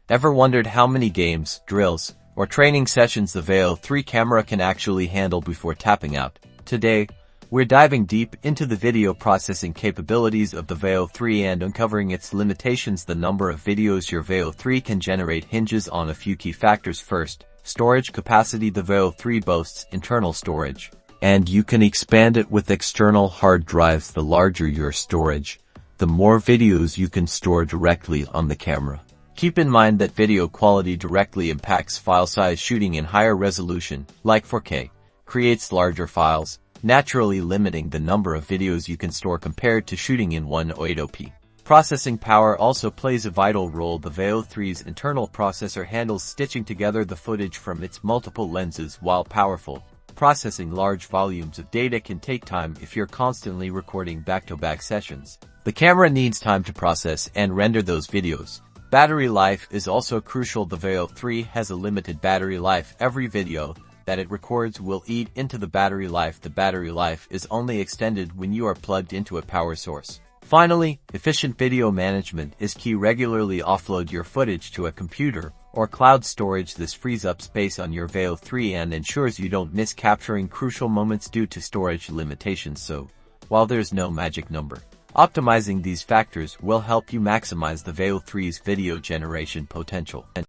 Ever wondered how many games, drills, or training sessions the Veo 3 camera can actually handle before tapping out? Today, we're diving deep into the video processing capabilities of the Veo 3 and uncovering its limitations. The number of videos your Veo 3 can generate hinges on a few key factors. First, storage capacity. The Veo 3 boasts internal storage, and you can expand it with external hard drives. The larger your storage, the more videos you can store directly on the camera. Keep in mind that video quality directly impacts file size. Shooting in higher resolution, like 4K, creates larger files, naturally limiting the number of videos you can store compared to shooting in 180p. Processing power also plays a vital role. The Veo 3's internal processor handles stitching together the footage from its multiple lenses. While powerful, processing large volumes of data can take time if you're constantly recording back-to-back sessions. The camera needs time to process and render those videos. Battery life is also crucial. The Veo 3 has a limited battery life. Every video that it records will eat into the battery life. The battery life is only extended when you are plugged into a power source. Finally, efficient video management is key. Regularly offload your footage to a computer or cloud storage. This frees up space on your Veo 3 and ensures you don't miss capturing crucial moments due to storage limitations. So, while there's no magic number, optimizing these factors will help you maximize the Veo 3's video generation potential.